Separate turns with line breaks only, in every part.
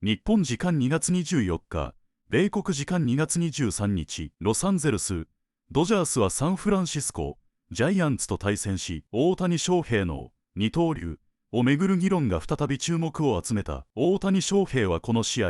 日本時間2月24日、米国時間2月23日、ロサンゼルス、ドジャースはサンフランシスコ、ジャイアンツと対戦し、大谷翔平の二刀流をめぐる議論が再び注目を集めた。大谷翔平はこの試合、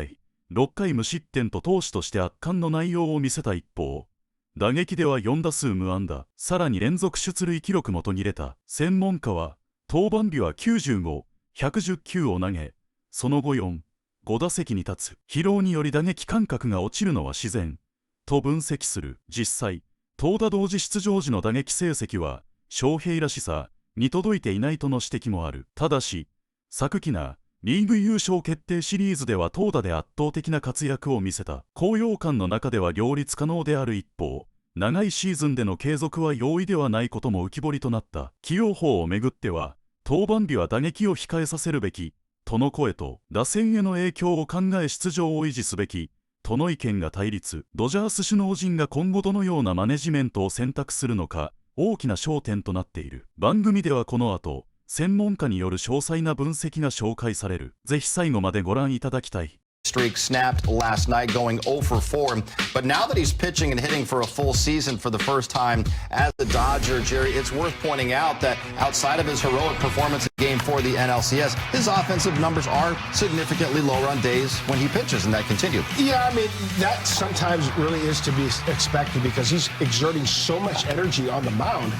6回無失点と投手として圧巻の内容を見せた一方、打撃では4打数無安打、さらに連続出塁記録も途切れた。専門家は、登板日は95、110球を投げ、その後5打席に立つ。疲労により打撃感覚が落ちるのは自然、と分析する。実際、投打同時出場時の打撃成績は、翔平らしさに届いていないとの指摘もある。ただし、昨季なリーグ優勝決定シリーズでは投打で圧倒的な活躍を見せた。高揚感の中では両立可能である一方、長いシーズンでの継続は容易ではないことも浮き彫りとなった。起用法をめぐっては、登板日は打撃を控えさせるべき、との声と、打線への影響を考え出場を維持すべき、との意見が対立。ドジャース首脳陣が今後どのようなマネジメントを選択するのか、大きな焦点となっている。番組ではこの後、専門家による詳細な分析が紹介される。ぜひ最後までご覧いただきたい。
Streak snapped last night, going 0 for 4. But now that he's pitching and hitting for a full season for the first time as a Dodger, Jerry, it's worth pointing out that outside of his heroic performance in Game 4 of the NLCS, his offensive numbers are significantly lower on days when he pitches, and that continued.
Yeah, I mean, that sometimes really is to be expected because he's exerting so much energy on the mound.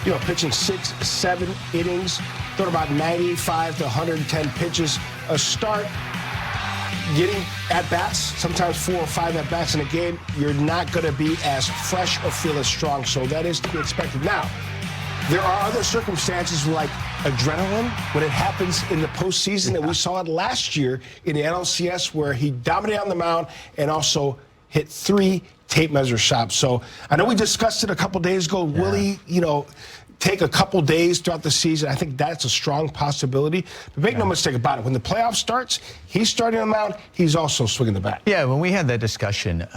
You know, pitching 6, 7 innings, throwing about 95 to 110 pitches a start. Getting at-bats, sometimes 4 or 5 at-bats in a game, you're not going to be as fresh or feel as strong, so that is to be expected. Now, there are other circumstances like adrenaline when it happens in the postseason, and we saw it last year in the NLCS where he dominated on the mound and also hit 3 tape measure shots. So I know we discussed it a couple days ago. Will he, take a couple days throughout the season? I think that's a strong possibility. But make no mistake about it. When the playoff starts, he's starting on the mound. He's also swinging the bat.
Yeah, when we had that discussion,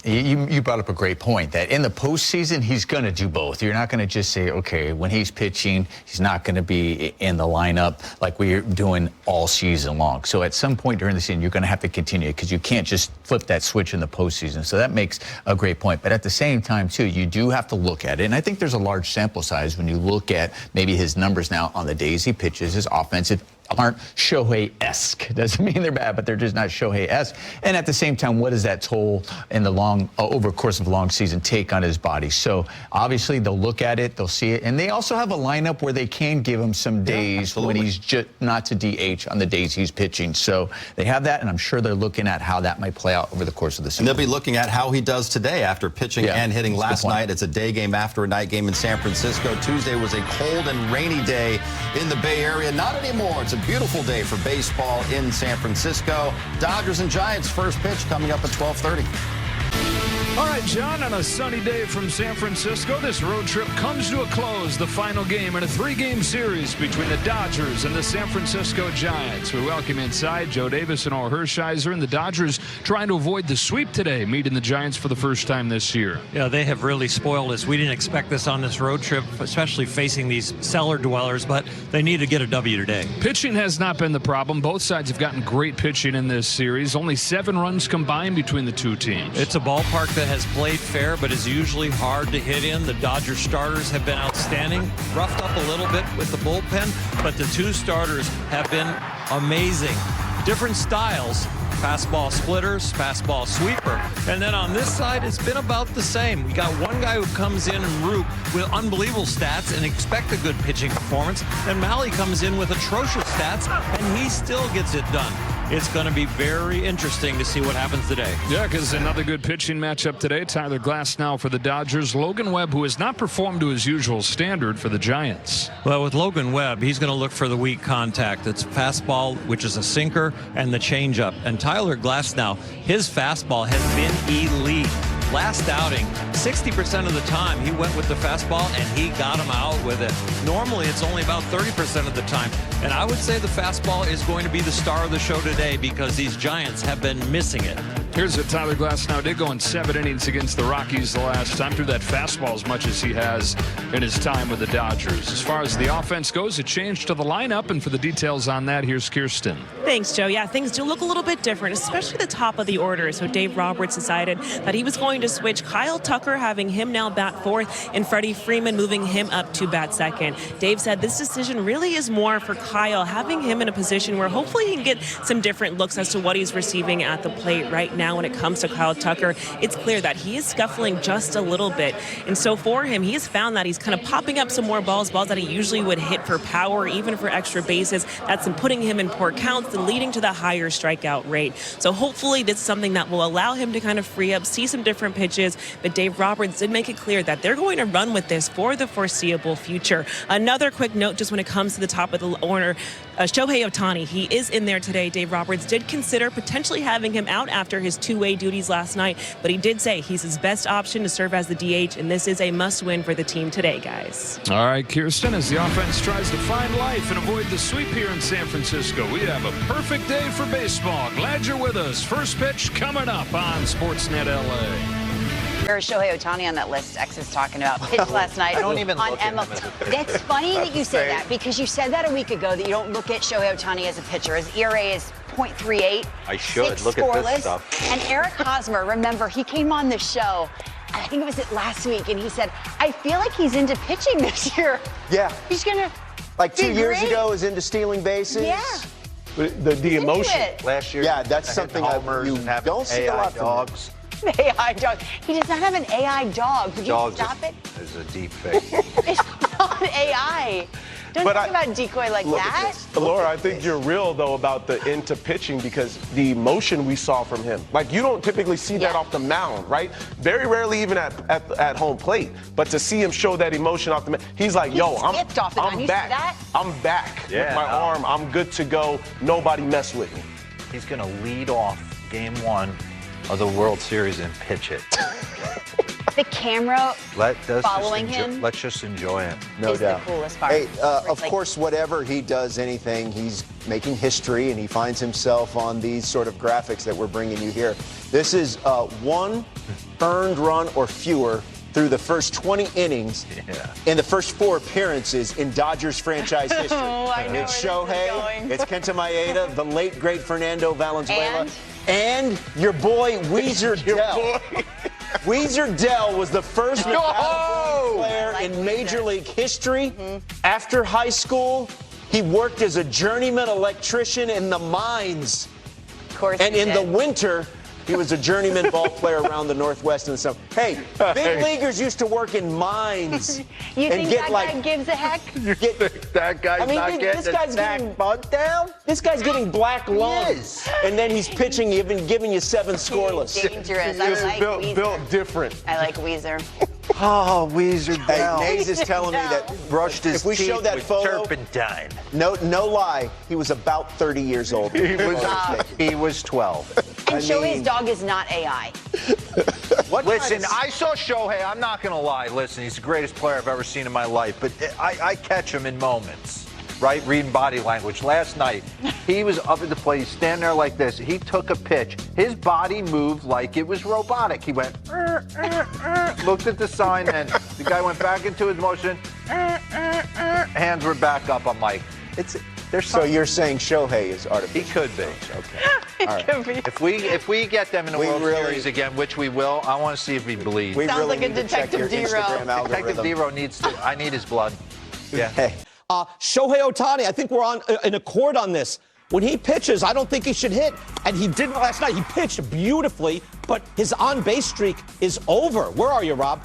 you brought up a great point that in the postseason, he's going to do both. You're not going to just say, okay, when he's pitching, he's not going to be in the lineup like we're doing all season long. So at some point during the season, you're going to have to continue because you can't just flip that switch in the postseason. So that makes a great point. But at the same time, too, you do have to look at it. And I think there's a large sample size when you look at maybe his numbers now on the days he pitches, his offensive aren't Shohei-esque. Doesn't mean they're bad, but they're just not Shohei-esque. And at the same time, what does that toll in the long, over the course of a long season take on his body? So obviously they'll look at it, they'll see it, and they also have a lineup where they can give him some days when he's just not to DH on the days he's pitching. So they have that, and I'm sure they're looking at how that might play out over the course of the season.
And they'll be looking at how he does today after pitching and hitting last night. It's a day game after a night game in San Francisco. Tuesday was a cold and rainy day in the Bay Area. Not anymore. It's a beautiful day for baseball in San Francisco. Dodgers and Giants first pitch coming up at 12:30.
All right, John, on a sunny day from San Francisco, this road trip comes to a close. The final game in a 3-game series between the Dodgers and the San Francisco Giants. We welcome inside Joe Davis and Al Hershiser, and the Dodgers trying to avoid the sweep today, meeting the Giants for the first time this year.
Yeah, they have really spoiled us. We didn't expect this on this road trip, especially facing these cellar dwellers, but they need to get a W today.
Pitching has not been the problem. Both sides have gotten great pitching in this series. Only 7 runs combined between the two teams.
It's a ballpark that has played fair, but is usually hard to hit in. The Dodger starters have been outstanding, roughed up a little bit with the bullpen, but the 2 starters have been amazing. Different styles, fastball splitters, fastball sweeper, and then on this side, it's been about the same. We got one guy who comes in and root with unbelievable stats and expect a good pitching performance, and Malley comes in with atrocious stats, and he still gets it done. It's going to be very interesting to see what happens today.
Yeah, because another good pitching matchup today. Tyler Glasnow for the Dodgers. Logan Webb, who has not performed to his usual standard for the Giants.
Well, with Logan Webb, he's going to look for the weak contact. It's fastball, which is a sinker, and the changeup. And Tyler Glasnow, his fastball has been elite. Last outing, 60% of the time, he went with the fastball, and he got him out with it. Normally, it's only about 30% of the time. And I would say the fastball is going to be the star of the show today because these Giants have been missing it.
Here's what Tyler Glasnow did go in 7 innings against the Rockies the last time. Threw that fastball as much as he has in his time with the Dodgers. As far as the offense goes, it changed to the lineup, and for the details on that, here's Kirsten.
Thanks, Joe. Yeah, things do look a little bit different, especially the top of the order. So Dave Roberts decided that he was going to switch Kyle Tucker, having him now bat fourth, and Freddie Freeman moving him up to bat second. Dave said this decision really is more for Kyle, having him in a position where hopefully he can get some different looks as to what he's receiving at the plate right now. When it comes to Kyle Tucker, it's clear that he is scuffling just a little bit. And so for him, he has found that he's kind of popping up some more balls that he usually would hit for power, even for extra bases. That's been putting him in poor counts and leading to the higher strikeout rate. So hopefully this is something that will allow him to kind of free up, see some different pitches. But Dave Roberts did make it clear that they're going to run with this for the foreseeable future. Another quick note, just when it comes to the top of the order, Shohei Ohtani, he is in there today. Dave Roberts did consider potentially having him out after his two-way duties last night, but he did say he's his best option to serve as the DH, and this is a must-win for the team today, guys.
All right, Kirsten, as the offense tries to find life and avoid the sweep here in San Francisco, we have a perfect day for baseball. Glad you're with us. First pitch coming up on Sportsnet LA.
There's Shohei Ohtani on that list X is talking about. Pitched last night.
I don't even
on
look at him
MLB.
as a pitcher.
That's funny that you say that, because you said that a week ago, that you don't look at Shohei Ohtani as a pitcher. His ERA is .38.
I should.
6
Look
scoreless.
at this stuff.
And Eric Hosmer, remember, he came on the show, I think it was last week, and he said, I feel like he's into pitching this year.
Yeah.
He's going to
Like 2 years
great.
ago, is into stealing bases.
Yeah.
The emotion.
Last year,
Yeah, that's something you don't see a lot from him.
dogs.
AI dog. He does not have an AI dog. Could you
Dogs
stop it?
There's a deep fake.
It's not AI. Don't
But
talk about decoy like that.
Laura, I think you're real, though, about the into pitching, because the emotion we saw from him. Like, you don't typically see that off the mound, right? Very rarely even at home plate. But to see him show that emotion off the mound, he's like,
He
yo,
skipped off the mound.
I'm
You see
back.
that?
I'm back with my arm. I'm good to go. Nobody mess with me.
He's going to lead off game 1 of the World Series and pitch it.
The camera following him.
Let's just enjoy it.
No
is
doubt.
the coolest part.
Hey,
Where it's
of
like-
course, whatever he does, anything, he's making history, and he finds himself on these sort of graphics that we're bringing you here. This is 1 earned run or fewer through the first 20 innings in the first 4 appearances in Dodgers franchise history.
Oh, I know
It's
where this is
Shohei,
going.
it's Kenta Maeda, the late, great Fernando Valenzuela, and your boy Weezer Dell. Weezer Dell was the first Nevada player in Major League history. After high school, he worked as a journeyman electrician in the mines.
Of course
And
he
in
did.
the winter, he was a journeyman ball player around the Northwest in the summer. Hey, big leaguers used to work in mines.
You
and
think
get
that
like,
guy gives a heck?
That guy's not getting
this guy's getting bunt down. This guy's getting black lungs, and then he's pitching, giving you 7 scoreless.
Dangerous. I like Weezer.
Built different.
I like Weezer.
Oh, Weezer
Hey,
Dell.
Nays is telling me that
Brushed his
if we
teeth
show that
with
photo,
turpentine.
no lie, he was about 30 years old.
He was 12.
And Shohei's dog is not AI.
Listen, I saw Shohei. I'm not going to lie. Listen, he's the greatest player I've ever seen in my life. But I catch him in moments, right? Reading body language. Last night, he was up at the plate. He's standing there like this. He took a pitch. His body moved like it was robotic. He went, looked at the sign, and the guy went back into his motion. Hands were back up. I'm like, there's
So
something.
you're saying Shohei is
He
artificial?
could be.
Okay. All right.
If we get them in the
We
World
really-
Series again, which we will, I want to see if he bleeds.
We
Sounds
really
like a
need to check your
Detective D-Row.
Instagram
Detective
algorithm.
D-Row needs to. I need his blood. Yeah.
Hey.
Shohei Ohtani, I think we're on an accord on this. When he pitches, I don't think he should hit. And he didn't last night. He pitched beautifully, but his on-base streak is over. Where are you, Rob?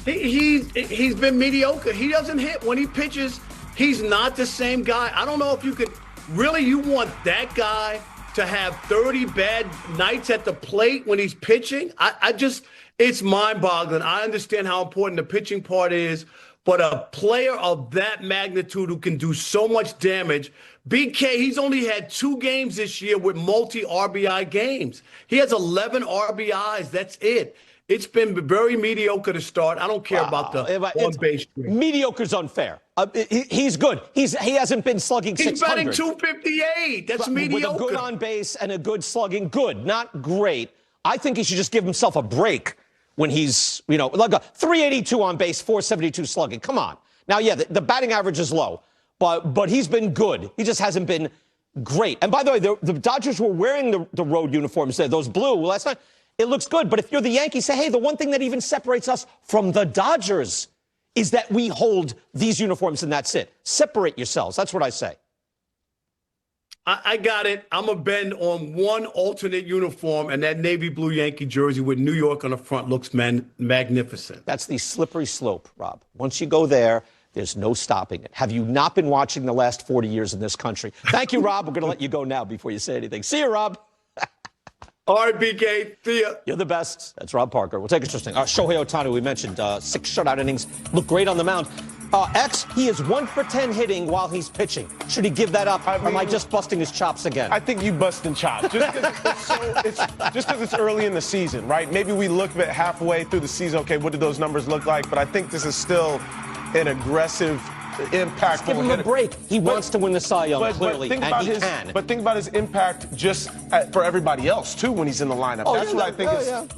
He's been mediocre. He doesn't hit. When he pitches, he's not the same guy. I don't know if you could really, you want that guy to have 30 bad nights at the plate when he's pitching? I just, it's mind-boggling. I understand how important the pitching part is, but a player of that magnitude who can do so much damage BK, he's only had 2 games this year with multi-RBI games. He has 11 RBIs. That's it. It's been very mediocre to start. I don't care about the on-base streak.
Mediocre's unfair. He's good. He hasn't been slugging 600.
He's batting 258. That's mediocre.
With a good on-base and a good slugging. Good, not great. I think he should just give himself a break when he's, like a 382 on base, 472 slugging. Come on. Now, yeah, the batting average is low, but he's been good. He just hasn't been great. And by the way, the Dodgers were wearing the road uniforms there, those blue last night. It looks good, but if you're the Yankees, say, hey, the one thing that even separates us from the Dodgers is that we hold these uniforms and that's it. Separate yourselves. That's what I say.
I got it. I'm going to bend on one alternate uniform, and that navy blue Yankee jersey with New York on the front looks magnificent.
That's the slippery slope, Rob. Once you go there, there's no stopping it. Have you not been watching the last 40 years in this country? Thank you, Rob. We're going to let you go now before you say anything. See you, Rob.
All right, BK. See ya.
You're the best. That's Rob Parker. We'll take interesting. Shohei Ohtani, we mentioned 6 shutout innings. Looked great on the mound. X, he is 1 for 10 hitting while he's pitching. Should he give that up? Or am I just busting his chops again?
I think you busting chops. Just because it's early in the season, right? Maybe we look at halfway through the season, okay, what do those numbers look like? But I think this is still an aggressive, impactful.
Give him a break. He wants to win the Cy Young, clearly, and he can.
But think about his impact just for everybody else, too, when he's in the lineup. That's what I think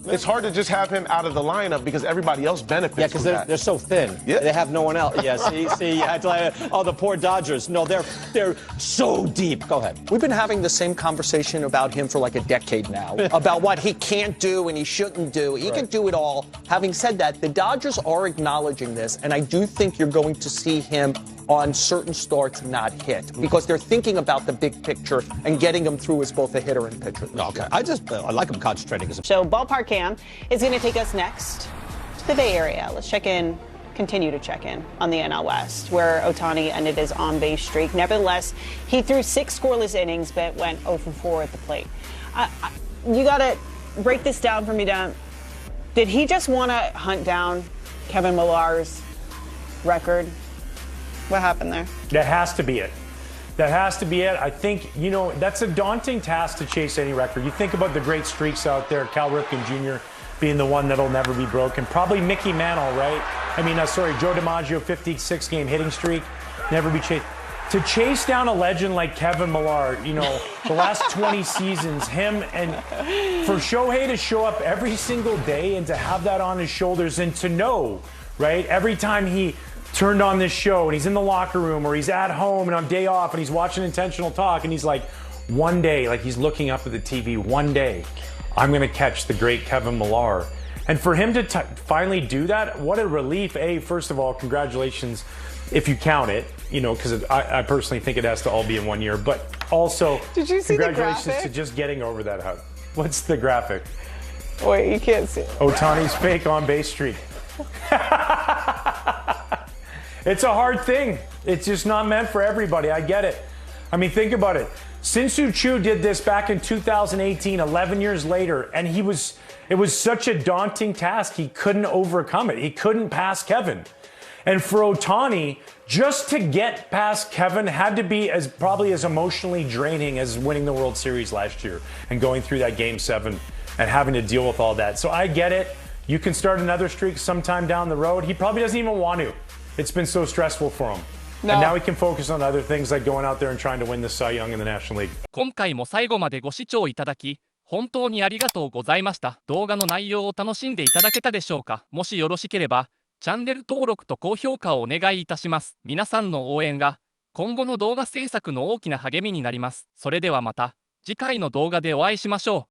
it's hard to just have him out of the lineup because everybody else benefits from that.
Yeah, because they're so thin. Yeah. They have no one else. Yeah, see, the poor Dodgers. No, they're so deep. Go ahead.
We've been having the same conversation about him for like a decade now, about what he can't do and he shouldn't do. He can do it all. Having said that, the Dodgers are acknowledging this, and I do think you're going to see him on certain starts not hit because they're thinking about the big picture and getting him through as both a hitter and pitcher.
Okay, I like him concentrating.
So Ballpark Cam is going to take us next to the Bay Area. Let's continue to check in on the NL West, where Ohtani ended his on-base streak. Nevertheless, he threw 6 scoreless innings, but went 0 for 4 at the plate. You got to break this down for me, Dan. Did he just want to hunt down Kevin Millar's record? What happened there?
That has to be it. That has to be it. I think, that's a daunting task to chase any record. You think about the great streaks out there, Cal Ripken Jr. being the one that'll never be broken. Probably Mickey Mantle, right? Joe DiMaggio, 56-game hitting streak, never be chased. To chase down a legend like Kevin Millar, the last 20 seasons, him, and for Shohei to show up every single day and to have that on his shoulders and to know, right, every time he turned on this show and he's in the locker room or he's at home and on day off and he's watching Intentional Talk and he's like, one day, like he's looking up at the TV, one day, I'm going to catch the great Kevin Millar. And for him to finally do that, what a relief. First of all, congratulations if you count it, because I personally think it has to all be in 1 year. But also,
did you see
congratulations to just getting over that hump. What's the graphic?
Wait, you can't see it.
Ohtani's fake on-base streak. It's a hard thing. It's just not meant for everybody. I get it. Think about it. Sin-Soo Choo did this back in 2018, 11 years later, and it was such a daunting task. He couldn't overcome it. He couldn't pass Kevin. And for Ohtani, just to get past Kevin had to be probably as emotionally draining as winning the World Series last year and going through that Game 7 and having to deal with all that. So I get it. You can start another streak sometime down the road. He probably doesn't even want to. It's been so stressful for him. No. And now he can focus on other things like going out there and trying to win the Cy Young in the National League.
今回も最後までご視聴いただき、本当にありがとうございました。動画の内容を楽しんでいただけたでしょうか。もしよろしければ、チャンネル登録と高評価をお願いいたします。皆さんの応援が、今後の動画制作の大きな励みになります。それではまた、次回の動画でお会いしましょう。